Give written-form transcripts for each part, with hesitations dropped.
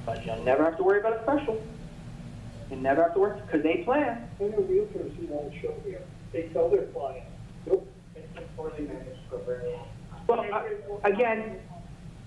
But you'll never have to worry about a special. You never have to worry, because they plan. I know realtors who won't show here. They tell their clients, nope, it's poorly managed for very long. Well, again,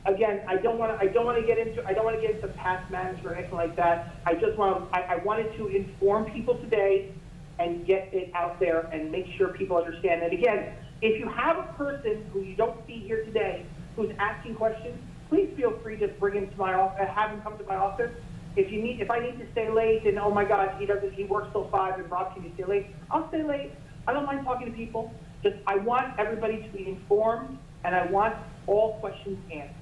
I don't want to get into past management or anything like that. I wanted to inform people today and get it out there and make sure people understand. And again, if you have a person who you don't see here today who's asking questions, please feel free to bring him to my office, have him come to my office. If I need to stay late and oh my God, he works till 5 and Rob, can you stay late? I'll stay late. I don't mind talking to people. Just, I want everybody to be informed and I want all questions answered.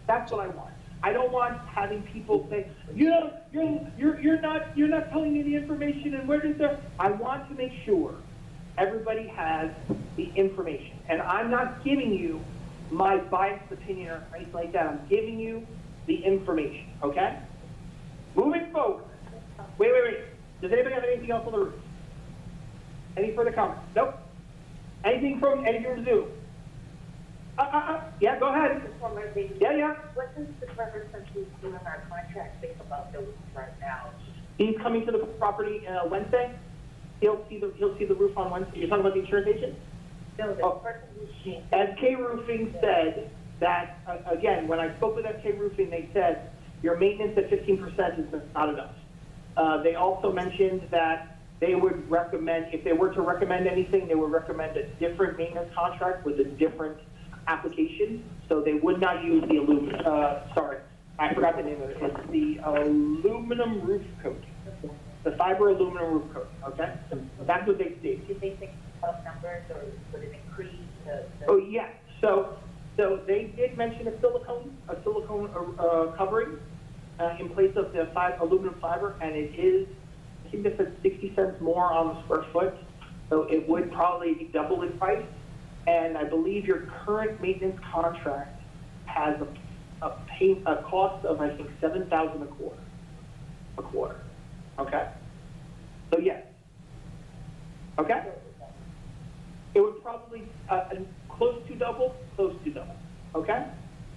That's what I want. I don't want having people say, you're not telling me the information and where does that? I want to make sure everybody has the information. And I'm not giving you my biased opinion or anything like that. I'm giving you the information, okay? Moving forward. Wait. Does anybody have anything else on the roof? Any further comments? Nope. Anything from Zoom? Yeah, go ahead. Yeah. What does the person who's doing our contract think about the roof right now? He's coming to the property Wednesday. He'll see the roof on Wednesday. You're talking about the insurance agent? No, the person who's SK Roofing said that, again, when I spoke with SK Roofing, they said your maintenance at 15% is not enough. They also mentioned that they would recommend, if they were to recommend anything, they would recommend a different maintenance contract with a different application. So they would not use the aluminum, sorry, I forgot the name of it. It's the aluminum roof coating. The fiber aluminum roof coating, okay? That's what they stated. did they think of numbers or would it increase the Oh, yeah. So they did mention a silicone covering in place of the aluminum fiber, and it is, I think they said 60 cents more on the square foot. So it would probably be double in price. And I believe your current maintenance contract has a cost of, I think, $7,000 a quarter. Okay. So yes. Okay. It would probably close to double. Okay.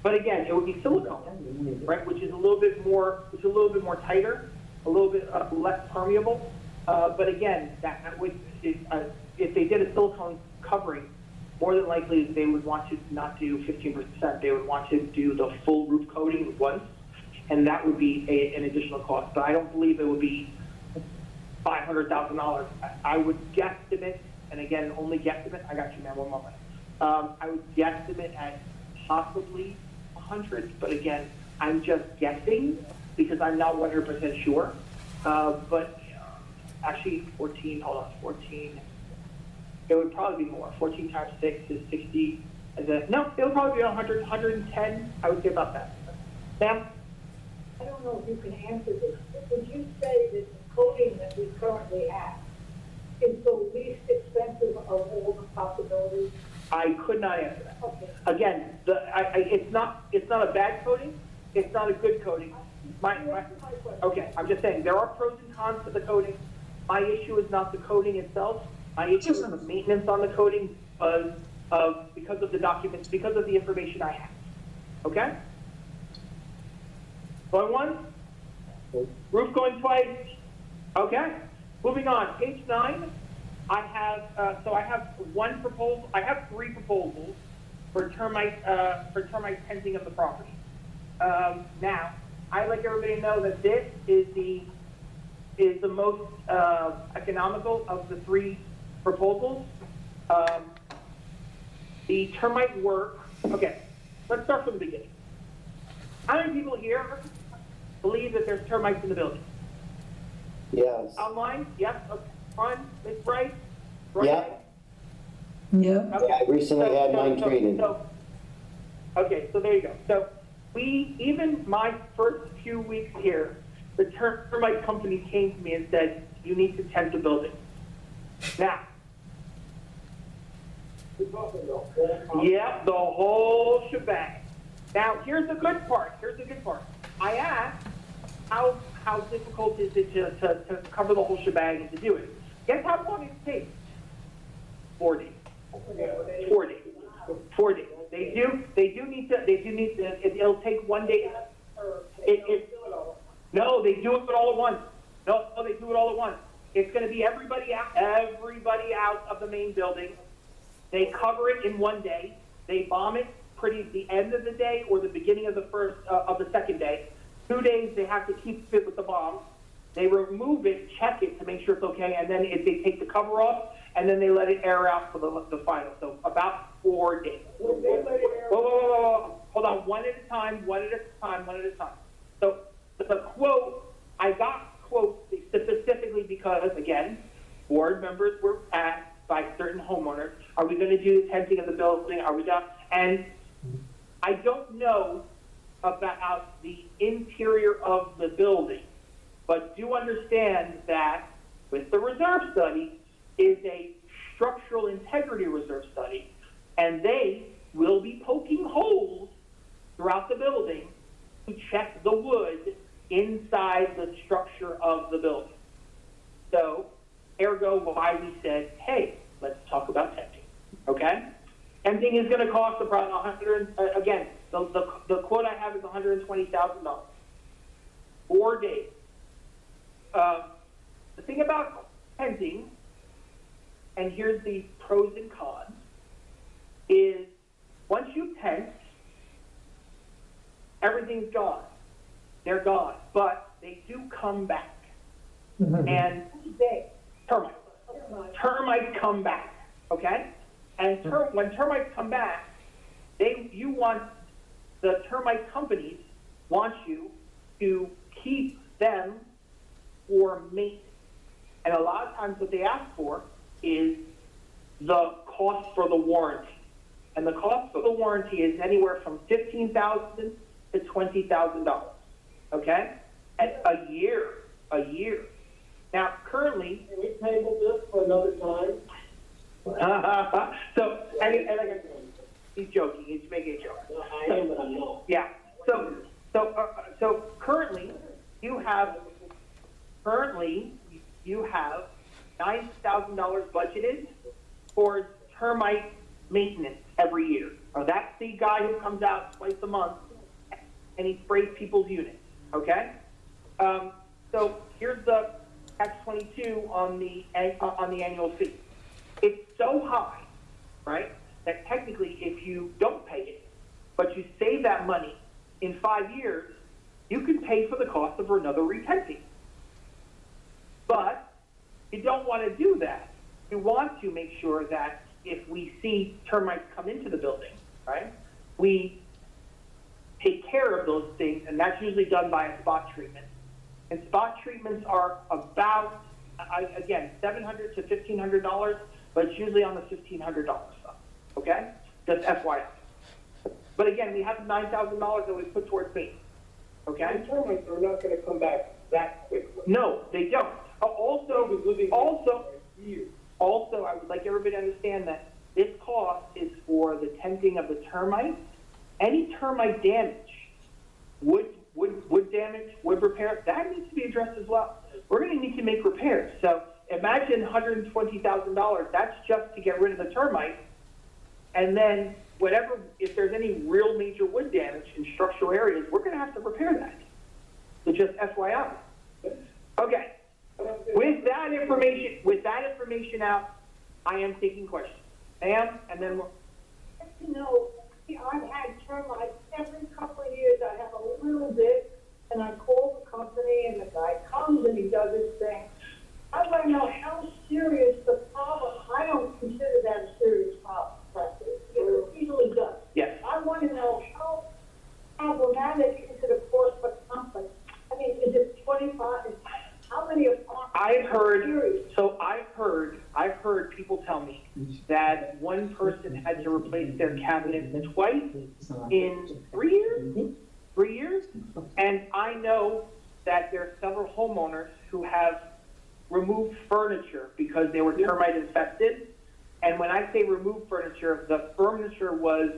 But again, it would be silicone, right? Which is a little bit more tighter, a little bit less permeable. But again, that would, if they did a silicone covering, more than likely they would want to not do 15%. They would want to do the full roof coating once, and that would be an additional cost. But I don't believe it would be $500,000. I would guesstimate, and again, only guesstimate. I got you, man. 1 moment. I would guesstimate at possibly 100, but again, I'm just guessing because I'm not 100% sure. But actually, 14. Hold on, 14. It would probably be more. 14 times 6 is 60. And then, no, it would probably be 100, 110. I would say about that. Sam? I don't know if you can answer this. Would you say that the coating that we currently have is the least expensive of all the possibilities? I could not answer that. Okay. Again, it's not a bad coating. It's not a good coating. Okay, I'm just saying there are pros and cons to the coating. My issue is not the coating itself. My issue is the maintenance on the coating because of the documents, because of the information I have. Okay? Going once? Roof going twice? Okay. Moving on. Page 9. I have one proposal. I have 3 proposals for termite fencing of the property. Now, I like everybody to know that this is the most economical of the 3 proposals. The termite work. Okay, let's start from the beginning. How many people here believe that there's termites in the building? Yes. Online? Yep. Okay. Fine. It's right. Yep. Yeah. Okay. I recently had mine treated. Okay, so there you go. So even my first few weeks here, the termite company came to me and said, you need to tent the building. Now, yep, the whole shebang. Now, here's the good part. I asked, how difficult is it to cover the whole shebang and to do it? Guess how long it takes? 4 days. 4 days. 4 days. They do need to, it'll take 1 day. No, they do it all at once. No, they do it all at once. It's gonna be everybody out of the main building. They cover it in one day. They bomb it pretty the end of the day or the beginning of the second day. 2 days, they have to keep it with the bomb. They remove it, check it to make sure it's okay, and then they take the cover off, and then they let it air out for the final. So about 4 days. Whoa. Hold on, one at a time. So the quote, I got quotes specifically because, again, board members were asked by certain homeowners, are we gonna do the tenting of the building? Are we done? And I don't know about the interior of the building, but do understand that with the reserve study is a structural integrity reserve study, and they will be poking holes throughout the building to check the wood inside the structure of the building. So, ergo, why we said, hey, let's talk about tenting, okay? Tenting is gonna cost about again, the quote I have is $120,000. 4 days. The thing about tenting, and here's the pros and cons, is once you tent, everything's gone. They're gone, but they do come back. And termites come back, okay? And when termites come back, the termite companies want you to keep them for maintenance. And a lot of times what they ask for is the cost for the warranty. And the cost for the warranty is anywhere from $15,000 to $20,000, okay? At a year. Now, currently... Can we table this for another time? So, he's joking, he's making a joke. No, I am, but I'm not. Yeah, so currently, you have $9,000 budgeted for termite maintenance every year. Now, that's the guy who comes out twice a month and he sprays people's units, okay? So here's the catch-22 on the annual fee. It's so high, right, that technically if you don't pay it, but you save that money in 5 years, you can pay for the cost of another retenting. But you don't want to do that. You want to make sure that if we see termites come into the building, right, we take care of those things, and that's usually done by a spot treatment. And spot treatments are about, again, $700 to $1,500, but it's usually on the $1,500 stuff, okay? Just FYI. But again, we have $9,000 that we put towards maintenance, okay? The termites are not gonna come back that quickly. No, they don't. Also, I would like everybody to understand that this cost is for the tenting of the termites. Any termite damage, wood damage, wood repair, that needs to be addressed as well. We're going to need to make repairs. So imagine $120,000. That's just to get rid of the termites. And then whatever, if there's any real major wood damage in structural areas, we're going to have to repair that. So just FYI. Okay. With that information out, I am taking questions. Ma'am, and then we'll... You know, I've had termites every couple of years. I have a little bit, and I call the company, and the guy comes and he does his thing. I want to know how serious the problem. I don't consider that a serious problem. It's easily done. Yes. I want to know how problematic is it, of course, for the company. I mean, is it 25? How many apartments? I've heard people tell me that one person had to replace their cabinet twice in 3 years. 3 years, and I know that there are several homeowners who have removed furniture because they were termite infested. And when I say remove furniture, the furniture was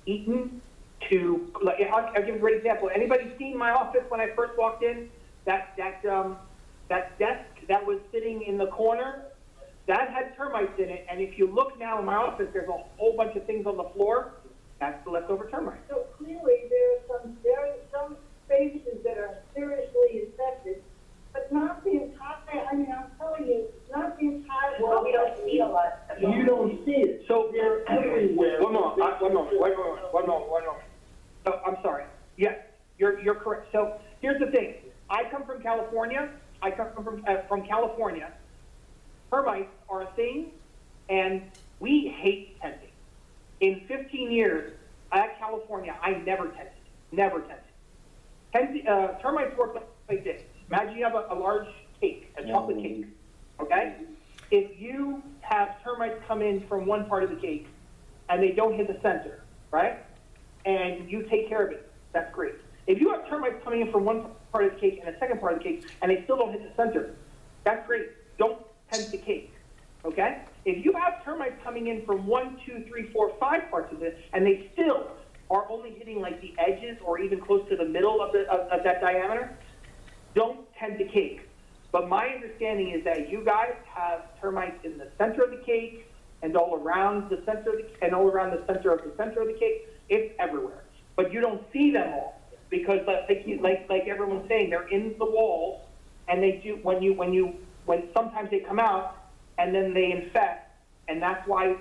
eaten to. I'll give you a great example. Anybody seen my office when I first walked in? That desk that was sitting in the corner, that had termites in it. And if you look now in my office, there's a whole bunch of things on the floor. That's the leftover termites. So clearly, there are some spaces that are seriously here's the thing. I come from California. I come from California. Termites are a thing, and we hate tenting. In 15 years at California, I never tented. Never tented. Termites work like this. Imagine you have a large cake, a chocolate cake, okay? If you have termites come in from one part of the cake and they don't hit the center, right? And you take care of it, that's great. If you have termites coming in from one part of the cake and a second part of the cake and they still don't hit the center, that's great. Don't tent the cake, okay? If you have termites coming in from 1, 2, 3, 4, 5 parts of it and they still are only hitting like the edges or even close to the middle of that diameter, don't tent the cake. But my understanding is that you guys have termites in the center of the cake and all around the center of the center of the cake. It's everywhere, but you don't see them all because, like everyone's saying, they're in the walls, and they do when sometimes they come out and then they infect, and that's why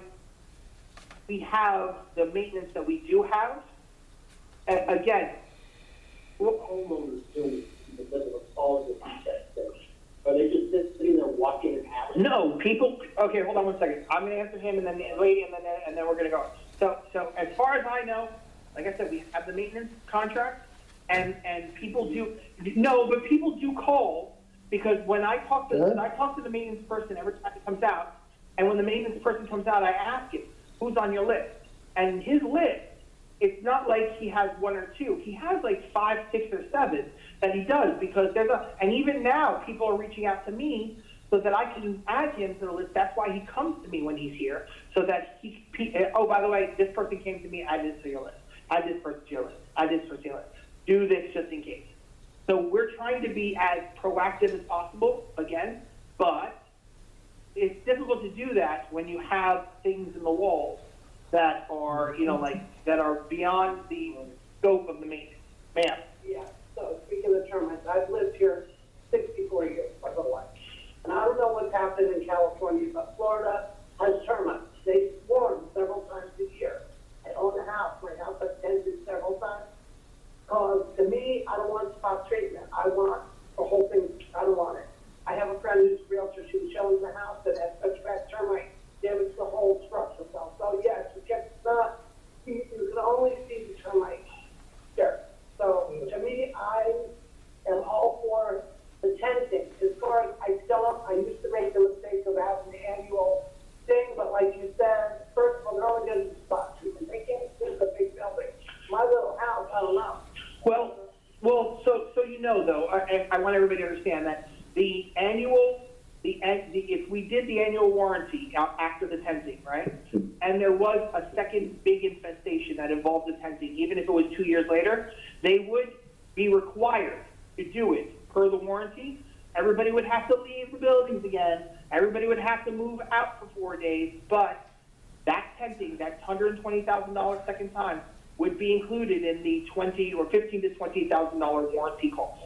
we have the maintenance that we do have. And again, Homeowners do in the middle of all of the defects there. Are they just sitting there watching it happen? no, people. Okay, hold on one second. I'm going to answer him and then the lady, and then we're going to go. So as far as I know, like I said, we have the maintenance contract, and people do but people do call because when I talk to the maintenance person every time he comes out, and when the maintenance person comes out, I ask him who's on your list, and his list. It's not like he has 1 or 2. He has like 5, 6, or 7 that he does because and even now people are reaching out to me so that I can add him to the list. That's why he comes to me when he's here, so that oh, by the way, this person came to me, add this to your list. Add this person to your list. Add this person to your list. Do this just in case. So we're trying to be as proactive as possible, again, but it's difficult to do that when you have things in the walls that are, that are beyond the scope of the maintenance. Ma'am? Yeah, so speaking of termites, I've lived here 64 years, my whole life. And I don't know what's happened in California, but Florida has termites. They swarm several times a year. I own a house. My house has tented several times. Because to me, I don't want spot treatment. I want the whole thing. I don't want it. I have a friend who's a realtor. She was showing the house that has such bad termite damage the whole structure. So yes, you can only see the termite there. So to me, I am all for the tenting. As far as I used to make the mistake of having the annual thing, but like you said, first of all, they're only going to do spot treatment. They can't do the big building. My little house, I don't know. Well, so though, I want everybody to understand that if we did the annual warranty after the tenting, right, and there was a second big infestation that involved the tenting, even if it was 2 years later, they would be required to do it per the warranty. Everybody would have to leave the buildings again. Everybody would have to move out for 4 days, but that tenting, that $120,000 second time, would be included in the $15,000 to $20,000 warranty cost.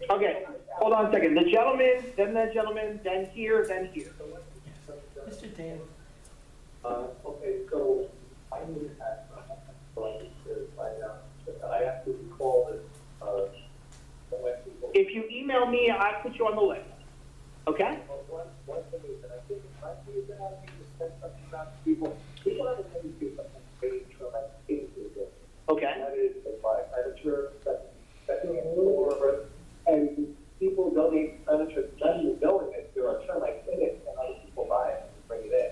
Okay, hold on a second. The gentleman, then here, then here. Mr. Dan. Okay, so I need to ask, I have to recall this, If you email me, I'll put you on the list. Okay? One thing is that I think it might be a good idea to send something out to people. People have a tendency to do something very traumatic. Okay. That is, by furniture, and people donate furniture, not even knowing it, there are termites in it, and other people buy it and bring it in.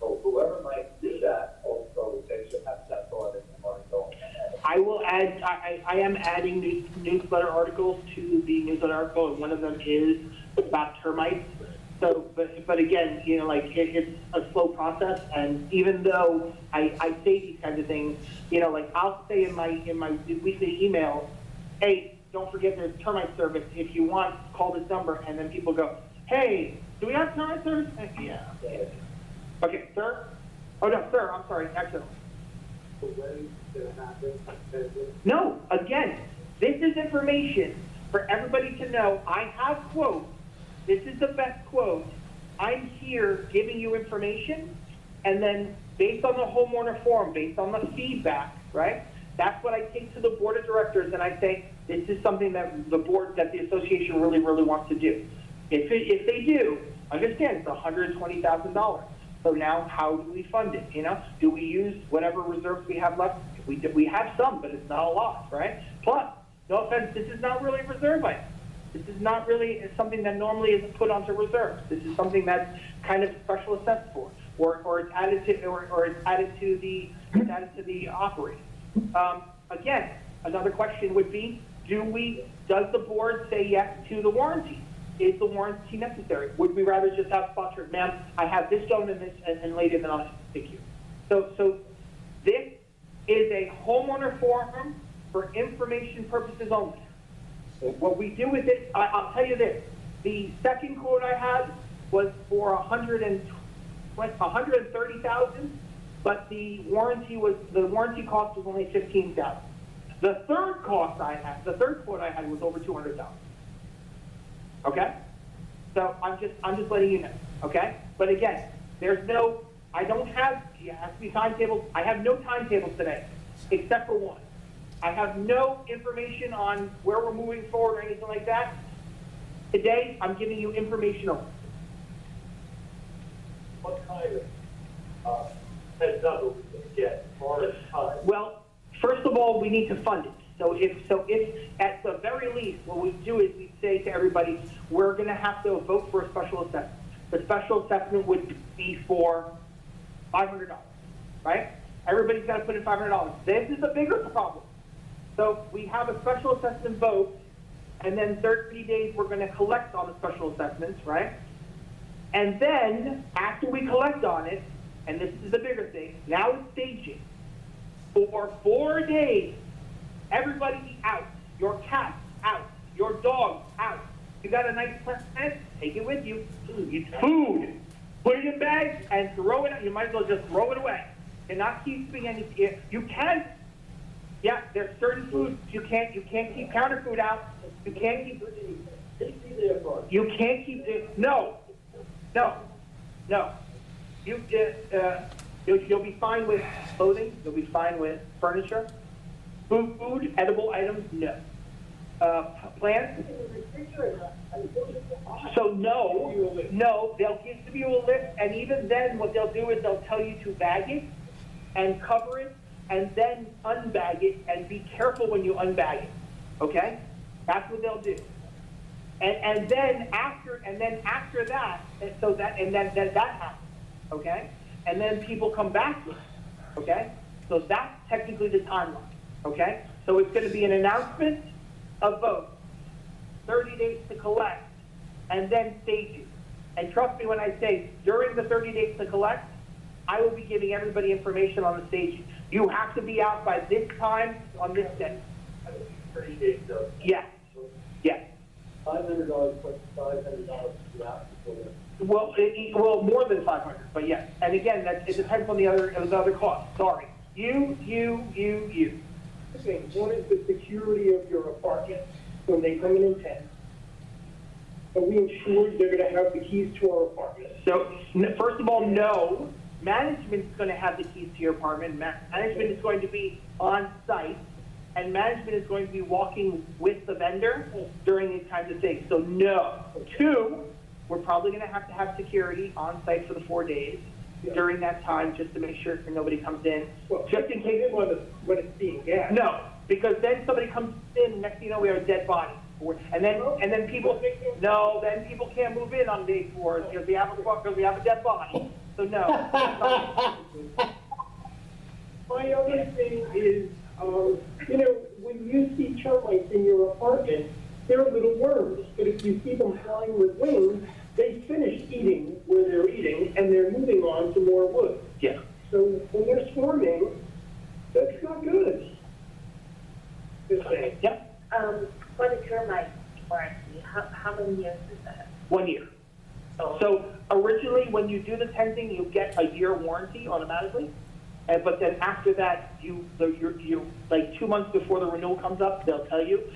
So whoever might do that, also, they should have that thought in their mind going. I will add, I am adding newsletter articles to the newsletter article, and one of them is about termites. So, but again, it's a slow process, and even though I say these kinds of things, I'll say in my weekly email, hey, don't forget there's termite service. If you want, call this number, and then people go, hey, do we have termite service? Yeah. Okay, sir? Oh, no, sir, I'm sorry, excellent. No, again, this is information for everybody to know. I have quotes. This is the best quote. I'm here giving you information, and then based on the homeowner forum, based on the feedback, right? That's what I take to the board of directors, and I say, this is something that the board, that the association really, really wants to do. If they do, understand, it's $120,000. So now, how do we fund it, you know? Do we use whatever reserves we have left? We have some, but it's not a lot, right? Plus, no offense, this is not really reserve item. This is not really something that normally is put onto reserves. This is something that's kind of special assessed for, or it's added to, or it's added to the operating. Again, another question would be, does the board say yes to the warranty? Is the warranty necessary? Would we rather just have sponsored, ma'am, I have this done and this, and later then I'll thank you. So this is a homeowner forum for information purposes only. What we do with it, I'll tell you this, the second quote I had was for $130,000, but the warranty cost was only $15,000. The third quote I had was over $200,000. Okay? So I'm just letting you know, okay? But again, I don't have, it has to be timetables. I have no timetables today, except for one. I have no information on where we're moving forward or anything like that. Today, I'm giving you information only. What kind of, heads up are we gonna get as far as time? Well, first of all, we need to fund it. So if at the very least, what we do is we say to everybody, we're gonna have to vote for a special assessment. The special assessment would be for $500, right? Everybody's gotta put in $500. This is a bigger problem. So we have a special assessment vote, and then 30 days we're gonna collect on the special assessments, right? And then, after we collect on it, and this is the bigger thing, now it's staging. For 4 days, everybody out. Your cat out. Your dog out. You got a nice plant, take it with you. It's food. Put it in bags and throw it out. You might as well just throw it away. You're not keeping any, you can, yeah, there's certain foods you can't keep counter food out. You can't keep, you can't keep it, no. You'll be fine with clothing, you'll be fine with furniture. Food, edible items, no. Plants? So no, they'll give you a list, and even then what they'll do is they'll tell you to bag it and cover it and then unbag it, and be careful when you unbag it, okay? That's what they'll do. And then after that, that happens, okay? And then people come back to it, okay? So that's technically the timeline, okay? So it's gonna be an announcement, a vote, 30 days to collect, and then staging. And trust me when I say, during the 30 days to collect, I will be giving everybody information on the staging. You have to be out by this time on this day. 30 days, though. Yes, yes. $500 plus $500 to be out before the. Well, more than 500, but yes. And again, it depends on the other costs. Sorry. You. Okay, one is the security of your apartment when they come in and test. Are we ensured they're gonna have the keys to our apartment? So, first of all, no. Management's gonna have the keys to your apartment. Management is going to be on site, and management is going to be walking with the vendor during these kinds of things. So no. 2, we're probably gonna have to have security on site for the 4 days during that time, just to make sure nobody comes in. Well, just in case. When it's being gassed. No, because then somebody comes in, next thing you know, we have a dead body. And then people can't move in on day 4 because we have a dead body. So no. My other thing is, when you see termites in your apartment, they're little worms, but if you see them flying with wings, they finish eating where they're eating, and they're moving on to more wood. Yeah. So when they're swarming, that's not good. Just saying. Yep. For the termite warranty, how many years is that? 1 year. So originally, when you do the tenting, you get a year warranty automatically. But then after that, you like 2 months before the renewal comes up, they'll tell you,